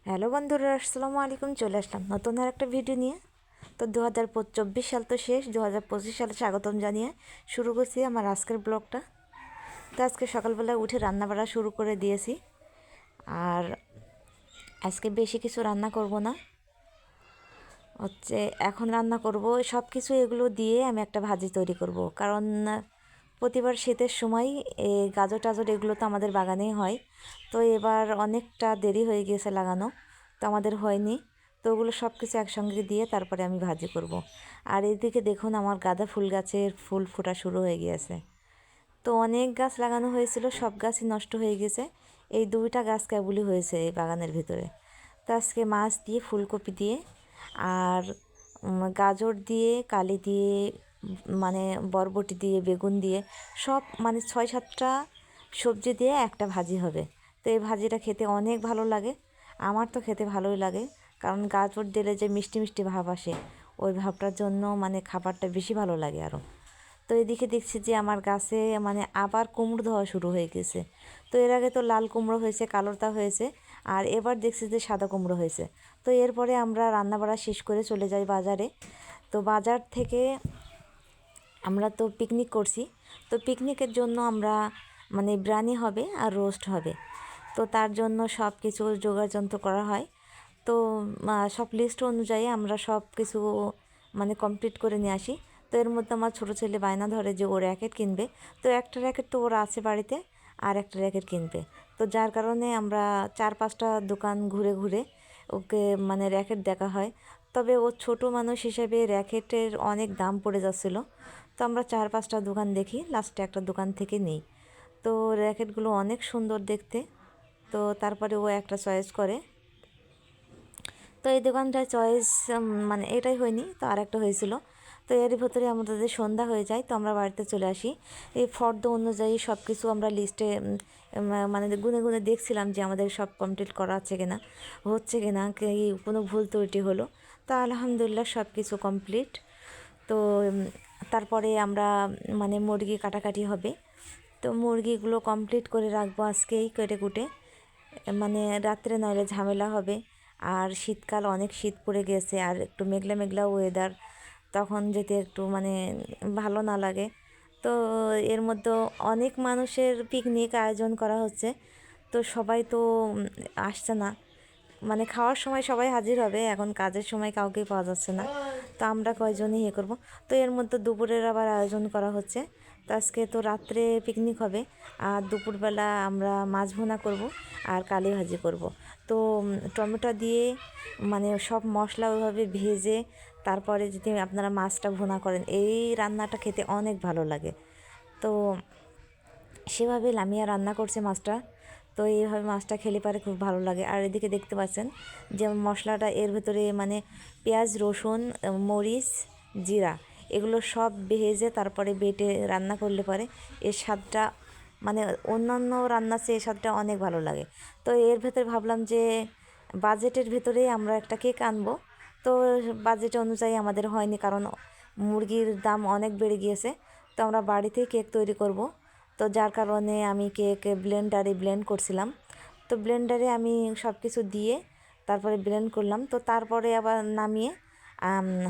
Hello বন্ধুরা, আসসালামু আলাইকুম। চলে আসলাম নতুন আর একটা ভিডিও নিয়ে। তো 2024 সাল তো শেষ, 2025 সালে স্বাগতম জানিয়ে শুরু করছি আমার আজকের ব্লগটা। তো আজকে সকালবেলা উঠে রান্না বাড়া শুরু করে দিয়েছি। আর আজকে বেশি কিছু রান্না করব না, হচ্ছে এখন রান্না করব সব কিছু এগুলো দিয়ে আমি একটা ভাজি তৈরি করব। কারণ প্রতিবার শীতের সময় এই গাজর টাজর এগুলো তো আমাদের বাগানেই হয়। তো এবার অনেকটা দেরি হয়ে গিয়েছে লাগানো, তো আমাদের হয়নি। তো ওগুলো সব কিছু একসঙ্গে দিয়ে তারপরে আমি ভাজি করব। আর এদিকে দেখুন আমার গাঁদা ফুল গাছের ফুল ফোটা শুরু হয়ে গিয়েছে। তো অনেক গাছ লাগানো হয়েছিল, সব গাছই নষ্ট হয়ে গেছে। এই দুইটা গাছ কেবলই হয়েছে এই বাগানের ভিতরে। তো আজকে মাছ দিয়ে, ফুলকপি দিয়ে আর গাজর দিয়ে, কালি দিয়ে, মানে বরবটি দিয়ে, বেগুন দিয়ে, সব মানে 6-7টা সবজি দিয়ে একটা ভাজি হবে। তো এই ভাজিটা খেতে অনেক ভালো লাগে, আমার তো খেতে ভালোই লাগে। কারণ গাজর দিলে যে মিষ্টি মিষ্টি ভাব আসে, ওই ভাবটার জন্য মানে খাবারটা বেশি ভালো লাগে আরও। তো এদিকে দেখছি যে আমার গাছে মানে আবার কুমড়ো ধোয়া শুরু হয়ে গেছে। তো এর আগে তো লাল কুমড়ো হয়েছে, কালোটা হয়েছে, আর এবার দেখছি যে সাদা কুমড়ো হয়েছে। তো এরপরে আমরা রান্নাবাড়া শেষ করে চলে যাই বাজারে। তো বাজার থেকে আমরা তো পিকনিক করছি, তো পিকনিকের জন্য আমরা মানে বিরিয়ানি হবে আর রোস্ট হবে। তো তার জন্য সব কিছু জোগাড়যন্ত্র করা হয়। তো সব লিস্ট অনুযায়ী আমরা সব কিছু মানে কমপ্লিট করে নিয়ে আসি। তো এর মধ্যে আমার ছোটো ছেলে বায়না ধরে যে ও র্যাকেট কিনবে। তো একটা র্যাকেট তো ওর আছে বাড়িতে, আর একটা র্যাকেট কিনবে। তো যার কারণে আমরা 4-5টা দোকান ঘুরে ঘুরে ওকে মানে র্যাকেট দেখা হয়। তবে ও ছোটো মানুষ হিসেবে র্যাকেটের অনেক দাম পড়ে যাচ্ছিলো। তো আমরা 4-5টা দোকান দেখি, লাস্টে একটা দোকান থেকে নিই। তো র্যাকেটগুলো অনেক সুন্দর দেখতে। তো তারপরে ও একটা চয়েস করে। তো এই দোকানটায় চয়েস মানে এটাই হয়নি, তো আরেকটা হয়েছিল। তো এর ভিতরে আমাদের সন্ধ্যা হয়ে যায়, তো আমরা বাড়িতে চলে আসি। এই ফর্দ অনুযায়ী সব কিছু আমরা লিস্টে মানে গুনে গুনে দেখছিলাম যে আমাদের সব কমপ্লিট করা আছে কিনা, হচ্ছে কিনা, কি কোনো ভুল ত্রুটি হলো। তো আলহামদুলিল্লাহ সব কিছু কমপ্লিট। তো তারপরে আমরা মানে মুরগি কাটাকাটি হবে। তো মুরগিগুলো কমপ্লিট করে রাখবো আজকেই কেটে কুটে, মানে রাত্রে নইলে ঝামেলা হবে। আর শীতকাল, অনেক শীত পড়ে গেছে, আর একটু মেঘলা মেঘলা ওয়েদার, তখন যেতে একটু মানে ভালো না লাগে। তো এর মধ্যে অনেক মানুষের পিকনিক আয়োজন করা হচ্ছে। তো সবাই তো আসছে না, মানে খাওয়ার সময় সবাই হাজির হবে, এখন কাজের সময় কাউকেই পাওয়া যাচ্ছে না। তো আমরা কয়জনই করব। তো এর মধ্যে দুপুরের আবার আয়োজন করা হচ্ছে। তো আজকে তো রাত্রে পিকনিক হবে, আর দুপুরবেলা আমরা মাছ ভুনা করব আর কালি ভাজি করব। তো টমেটো দিয়ে মানে সব মশলা ওইভাবে ভেজে তারপরে যদি আপনারা মাছটা ভুনা করেন, এই রান্নাটা খেতে অনেক ভালো লাগে। তো সেভাবে লামিয়া রান্না করছে মাছটা। তো এইভাবে মাছটা খেলে পারে খুব ভালো লাগে। আর এদিকে দেখতে পাচ্ছেন যে মশলাটা এর ভেতরে মানে পেঁয়াজ, রসুন, মরিচ, জিরা এগুলো সব ভেজে তারপরে বেটে রান্না করলে পারে এর স্বাদটা মানে অন্যান্য রান্নার চেয়ে এর স্বাদটা অনেক ভালো লাগে। তো এর ভেতরে ভাবলাম যে বাজেটের ভেতরেই আমরা একটা কেক আনবো। তো বাজেট অনুযায়ী আমাদের হয়নি, কারণ মুরগির দাম অনেক বেড়ে গিয়েছে। তো আমরা বাড়িতেই কেক তৈরি করব। তো যার কারণে আমি কেক ব্লেন্ডারে ব্লেন্ড করছিলাম। তো ব্লেন্ডারে আমি সব কিছু দিয়ে তারপরে ব্লেন্ড করলাম। তো তারপরে আবার নামিয়ে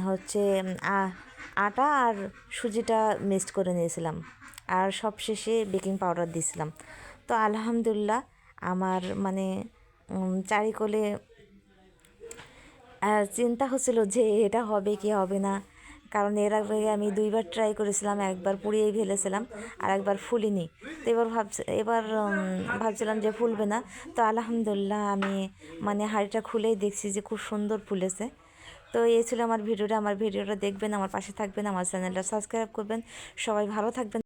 হচ্ছে আটা আর সুজিটা মিক্সড করে নিয়েছিলাম, আর সব শেষে বেকিং পাউডার দিয়েছিলাম। তো আলহামদুলিল্লাহ আমার মানে চারিকোলে চিন্তা হচ্ছিল যে এটা হবে কি হবে না, কারণ এর আগে আমি 2বার ট্রাই করেছিলাম, একবার পুড়িয়েই ফেলেছিলাম আর একবার ফুলিনি। তো এবার ভাবছিলাম যে ফুলবে না। তো আলহামদুলিল্লাহ আমি মানে হাঁড়িটা খুলেই দেখছি যে খুব সুন্দর ফুলেছে। তো এই ছিল আমার ভিডিওটা। আমার ভিডিওটা দেখবেন, আমার পাশে থাকবেন, আমার চ্যানেলটা সাবস্ক্রাইব করবেন। সবাই ভালো থাকবেন।